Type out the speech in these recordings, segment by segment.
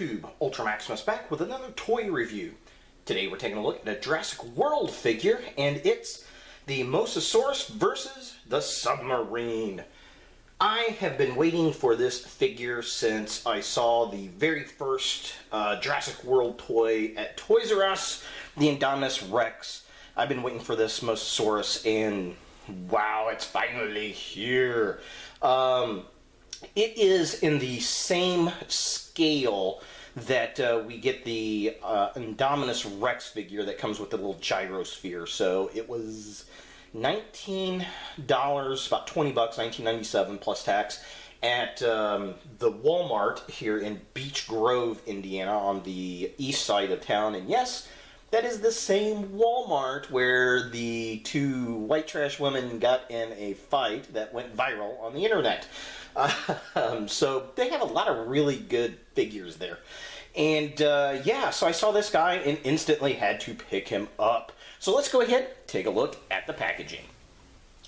YouTube? Ultra Maximus back with another toy review. Today we're taking a look at a Jurassic World figure, and it's the Mosasaurus versus the Submarine. I have been waiting for this figure since I saw the very first Jurassic World toy at Toys R Us, the Indominus Rex. I've been waiting for this Mosasaurus, and wow, it's finally here. It is in the same scale that we get the Indominus Rex figure that comes with the little gyrosphere. So it was $19, about 20 bucks, $19.97 plus tax, at the Walmart here in Beech Grove, Indiana, on the east side of town. And yes, that is the same Walmart where the two white trash women got in a fight that went viral on the internet. So they have a lot of really good figures there. And yeah, so I saw this guy and instantly had to pick him up. So let's go ahead, take a look at the packaging.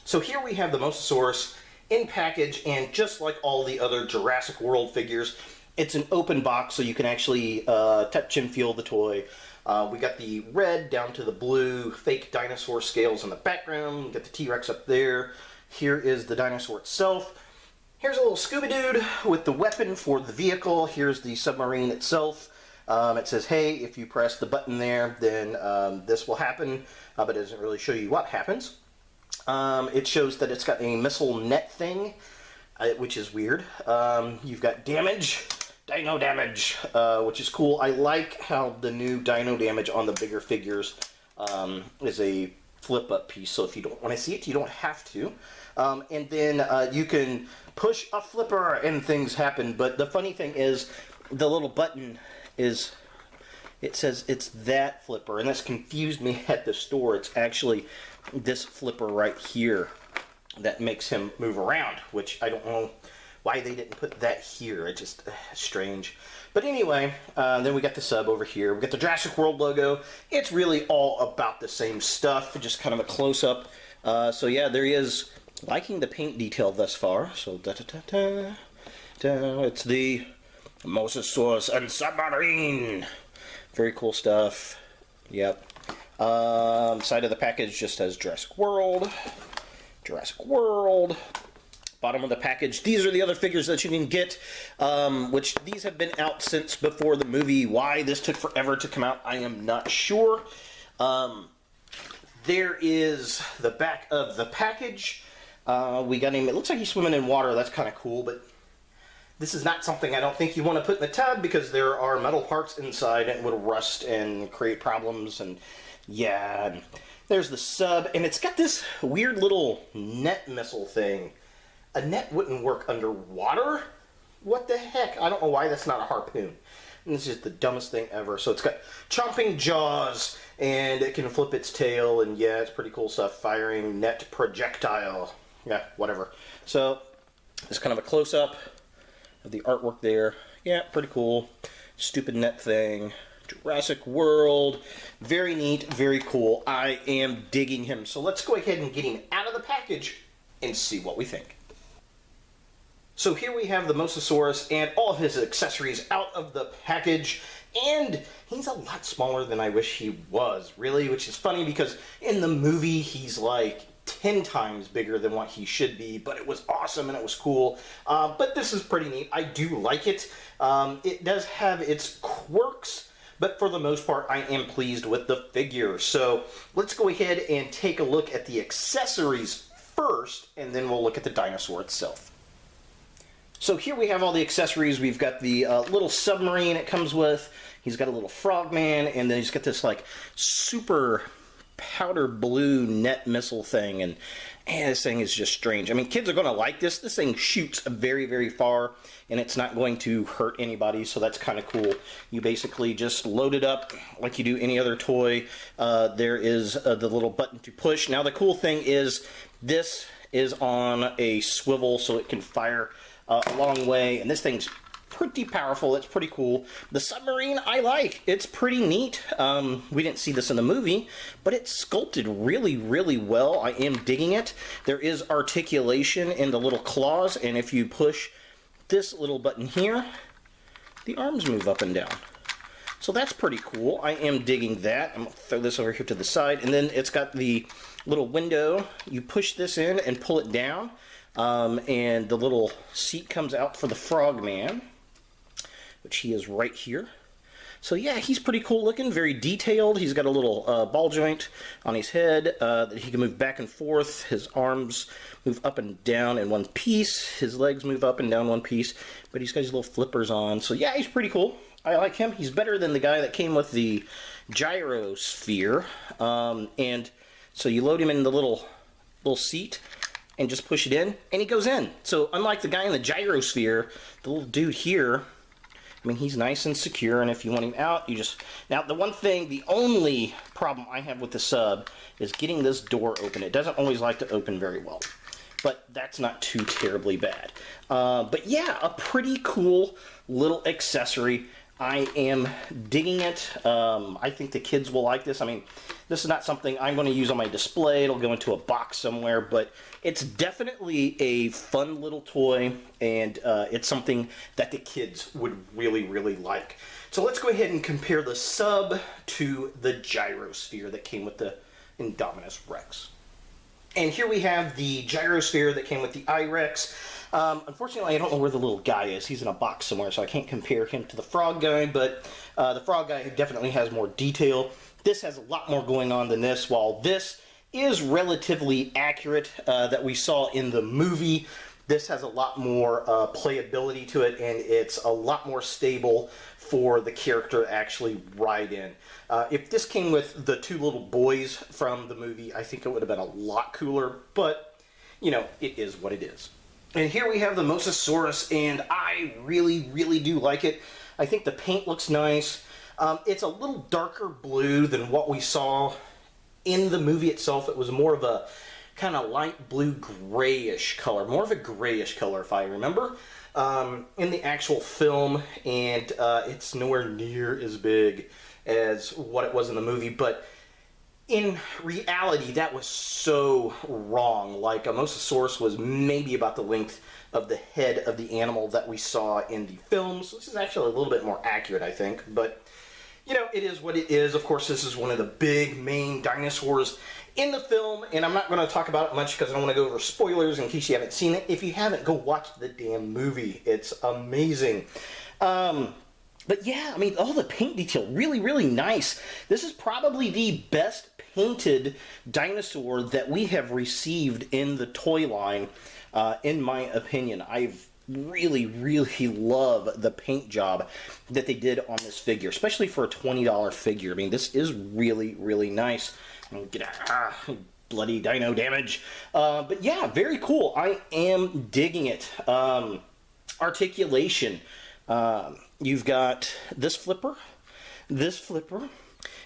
So here we have the Mosasaurus in package, and just like all the other Jurassic World figures, it's an open box so you can actually touch and feel the toy. We got the red down to the blue fake dinosaur scales in the background. We got the T-Rex up there. Here is the dinosaur itself. Here's a little Scooby-Doo with the weapon for the vehicle. Here's the submarine itself. It says, hey, if you press the button there, then this will happen, but it doesn't really show you what happens. It shows that it's got a missile net thing, which is weird. You've got damage, dino damage, which is cool. I like how the new dino damage on the bigger figures is a flip-up piece, so if you don't want to see it, you don't have to. And then you can push a flipper and things happen, but the funny thing is the little button is, it says it's that flipper, and that's confused me at the store. It's actually this flipper right here that makes him move around, which I don't know why they didn't put that here. It's just strange. But anyway, then we got the sub over here. We got the Jurassic World logo. It's really all about the same stuff, just kind of a close-up. So yeah, there he is. Liking the paint detail thus far. So it's the Mosasaurus and Submarine. Very cool stuff. Yep. Side of the package just says Jurassic World. Jurassic World. Bottom of the package. These are the other figures that you can get, which these have been out since before the movie. Why this took forever to come out, I am not sure. There is the back of the package. We got him. It looks like he's swimming in water. That's kind of cool, but this is not something I don't think you want to put in the tub because there are metal parts inside and it would rust and create problems. And yeah, and there's the sub, and it's got this weird little net missile thing. A net wouldn't work underwater? What the heck? I don't know why that's not a harpoon. And this is the dumbest thing ever. So it's got chomping jaws, and it can flip its tail, and yeah, it's pretty cool stuff. Firing net projectile. Yeah, whatever. So it's kind of a close-up of the artwork there. Yeah, pretty cool. Stupid net thing. Jurassic World. Very neat, very cool. I am digging him. So let's go ahead and get him out of the package and see what we think. So here we have the Mosasaurus and all of his accessories out of the package, and he's a lot smaller than I wish he was, really, which is funny because in the movie he's like 10 times bigger than what he should be, but it was awesome and it was cool. But this is pretty neat. I do like it. It does have its quirks, but for the most part I am pleased with the figure. So let's go ahead and take a look at the accessories first, and then we'll look at the dinosaur itself. So here we have all the accessories. We've got the little submarine it comes with. He's got a little frogman, and then he's got this like super powder blue net missile thing, and this thing is just strange. I mean, kids are going to like this. This thing shoots very, very far, and it's not going to hurt anybody, so that's kind of cool. You basically just load it up like you do any other toy. There is the little button to push. Now, the cool thing is this is on a swivel, so it can fire a long way, and this thing's pretty powerful. It's pretty cool. The submarine I like. It's pretty neat. We didn't see this in the movie, but it's sculpted really, really well. I am digging it. There is articulation in the little claws, and if you push this little button here, the arms move up and down. So that's pretty cool. I am digging that. I'm going to throw this over here to the side. And then it's got the little window. You push this in and pull it down. And the little seat comes out for the Frogman, which he is right here. So yeah, he's pretty cool looking, very detailed. He's got a little ball joint on his head that he can move back and forth. His arms move up and down in one piece. His legs move up and down one piece. But he's got his little flippers on. So yeah, he's pretty cool. I like him. He's better than the guy that came with the gyrosphere. And so you load him in the little seat and just push it in, and he goes in. So unlike the guy in the gyrosphere, the little dude here, I mean, he's nice and secure, and if you want him out, you just... Now, the only problem I have with the sub is getting this door open. It doesn't always like to open very well, but that's not too terribly bad. But yeah, a pretty cool little accessory. I am digging it. I think the kids will like this. I mean, this is not something I'm going to use on my display. It'll go into a box somewhere, but it's definitely a fun little toy, and it's something that the kids would really, really like. So let's go ahead and compare the sub to the gyrosphere that came with the Indominus Rex. And here we have the gyrosphere that came with the iRex. Unfortunately, I don't know where the little guy is. He's in a box somewhere, so I can't compare him to the frog guy, but the frog guy definitely has more detail. This has a lot more going on than this, while this is relatively accurate that we saw in the movie. This has a lot more playability to it, and it's a lot more stable for the character to actually ride in. If this came with the two little boys from the movie, I think it would have been a lot cooler, but, you know, it is what it is. And here we have the Mosasaurus, and I really, really do like it. I think the paint looks nice. It's a little darker blue than what we saw in the movie itself. It was more of a kind of light blue grayish color, more of a grayish color if I remember, in the actual film, and it's nowhere near as big as what it was in the movie, but in reality that was so wrong. Like, a Mosasaurus was maybe about the length of the head of the animal that we saw in the film, so this is actually a little bit more accurate, I think, but you know, it is what it is. Of course, this is one of the big main dinosaurs in the film, and I'm not going to talk about it much because I don't want to go over spoilers in case you haven't seen it. If you haven't, go watch the damn movie. It's amazing. But yeah, I mean, all the paint detail, really, really nice. This is probably the best painted dinosaur that we have received in the toy line, in my opinion. I've really, really love the paint job that they did on this figure, especially for a $20 figure. I mean, this is really, really nice. Get bloody dino damage. But yeah, very cool. I am digging it. Articulation. You've got this flipper,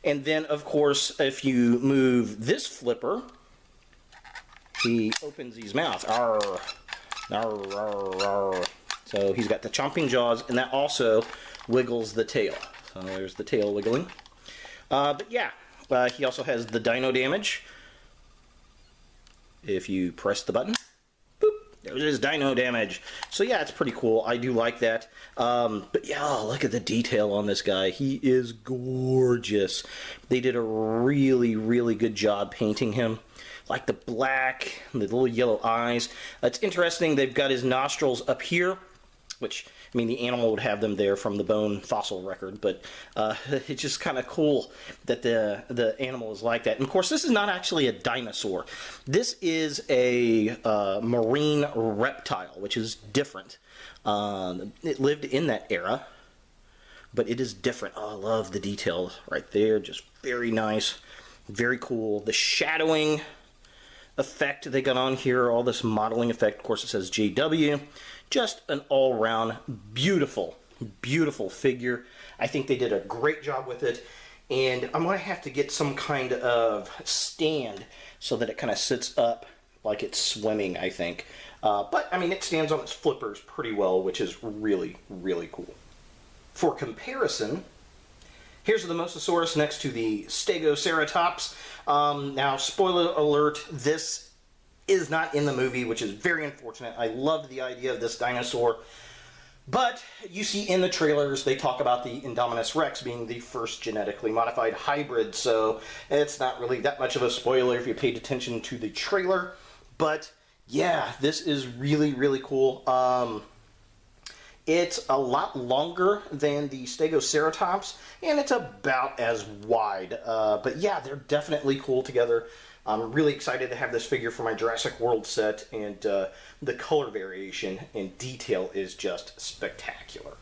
and then, of course, if you move this flipper, he opens his mouth. Arr. Arr, arr, arr. So he's got the chomping jaws, and that also wiggles the tail. So there's the tail wiggling. But yeah, he also has the dino damage. If you press the button, boop, there's his dino damage. So yeah, it's pretty cool. I do like that. But yeah, look at the detail on this guy. He is gorgeous. They did a really, really good job painting him. Like the black, the little yellow eyes. It's interesting, they've got his nostrils up here, which, I mean, the animal would have them there from the bone fossil record, but it's just kind of cool that the animal is like that. And of course, this is not actually a dinosaur. This is a marine reptile, which is different. It lived in that era, but it is different. Oh, I love the detail right there. Just very nice, very cool. The shadowing effect they got on here, all this modeling effect. Of course, it says JW. Just an all-round beautiful, beautiful figure. I think they did a great job with it, and I'm going to have to get some kind of stand so that it kind of sits up like it's swimming, I think. But, I mean, it stands on its flippers pretty well, which is really, really cool. For comparison, here's the Mosasaurus next to the Stegoceratops. Now, spoiler alert, this is not in the movie, which is very unfortunate. I loved the idea of this dinosaur. But you see in the trailers, they talk about the Indominus Rex being the first genetically modified hybrid, so it's not really that much of a spoiler if you paid attention to the trailer. But yeah, this is really, really cool. It's a lot longer than the Stegoceratops, and it's about as wide. But yeah, they're definitely cool together. I'm really excited to have this figure for my Jurassic World set, and the color variation and detail is just spectacular.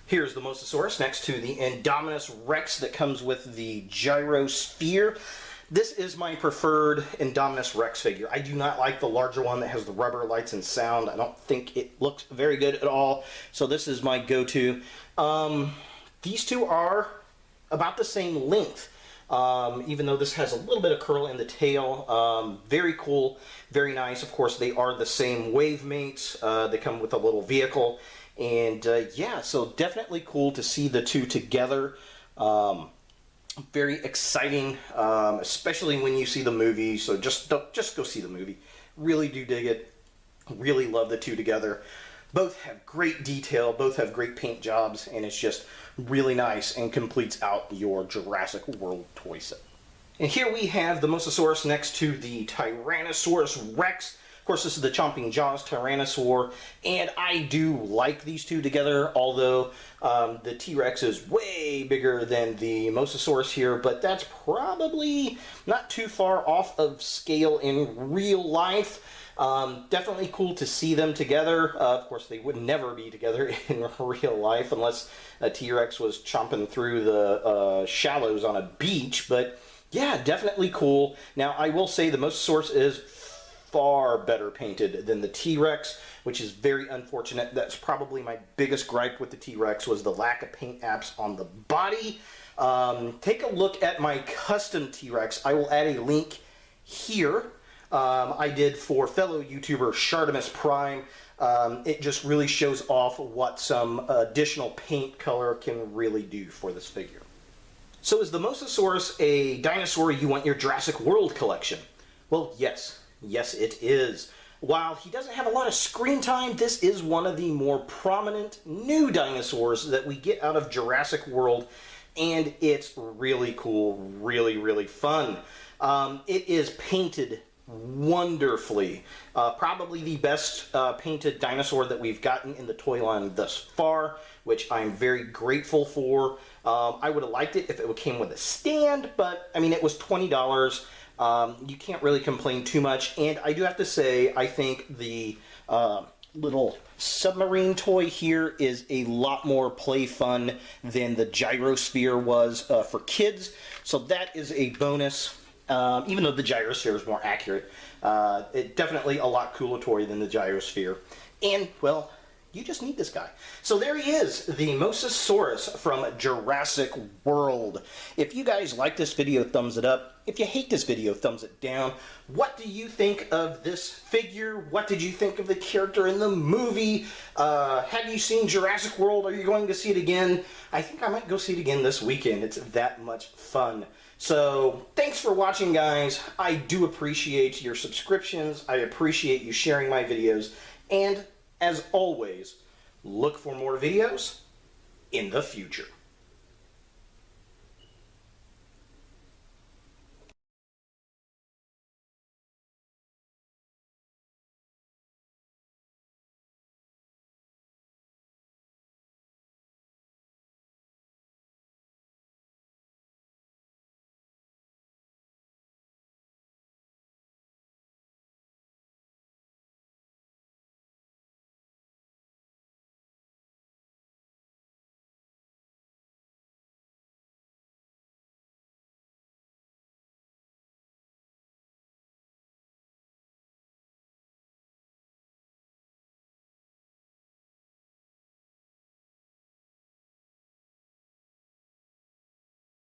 Here's the Mosasaurus next to the Indominus Rex that comes with the gyrosphere. This is my preferred Indominus Rex figure. I do not like the larger one that has the rubber lights and sound. I don't think it looks very good at all, so this is my go-to. These two are about the same length. Even though this has a little bit of curl in the tail. Very cool, very nice. Of course, they are the same wave mates. They come with a little vehicle. And yeah, so definitely cool to see the two together. Very exciting, especially when you see the movie. So just go see the movie. Really do dig it. Really love the two together. Both have great detail, both have great paint jobs, and it's just really nice and completes out your Jurassic World toy set. And here we have the Mosasaurus next to the Tyrannosaurus Rex. Of course, this is the Chomping Jaws Tyrannosaur, and I do like these two together, although the T-Rex is way bigger than the Mosasaurus here, but that's probably not too far off of scale in real life. Definitely cool to see them together. Of course, they would never be together in real life unless a T-Rex was chomping through the shallows on a beach. But yeah, definitely cool. Now, I will say the Mosasaurus is far better painted than the T-Rex, which is very unfortunate. That's probably my biggest gripe with the T-Rex was the lack of paint apps on the body. Take a look at my custom T-Rex. I will add a link here. I did for fellow YouTuber Shartimus Prime. It just really shows off what some additional paint color can really do for this figure. So is the Mosasaurus a dinosaur you want your Jurassic World collection? Well, yes. Yes, it is. While he doesn't have a lot of screen time, this is one of the more prominent new dinosaurs that we get out of Jurassic World, and it's really cool, really, really fun. It is painted wonderfully. Probably the best painted dinosaur that we've gotten in the toy line thus far, which I'm very grateful for. I would have liked it if it came with a stand, but I mean, it was $20. You can't really complain too much, and I do have to say, I think the little Submarine toy here is a lot more play fun than the gyrosphere was for kids, so that is a bonus. Even though the gyrosphere is more accurate, it's definitely a lot cooler toy than the gyrosphere. And, well, you just need this guy. So there he is, the Mosasaurus from Jurassic World. If you guys like this video, thumbs it up. If you hate this video, thumbs it down. What do you think of this figure? What did you think of the character in the movie? Have you seen Jurassic World? Are you going to see it again? I think I might go see it again this weekend. It's that much fun. So, thanks for watching, guys. I do appreciate your subscriptions. I appreciate you sharing my videos. And, as always, look for more videos in the future.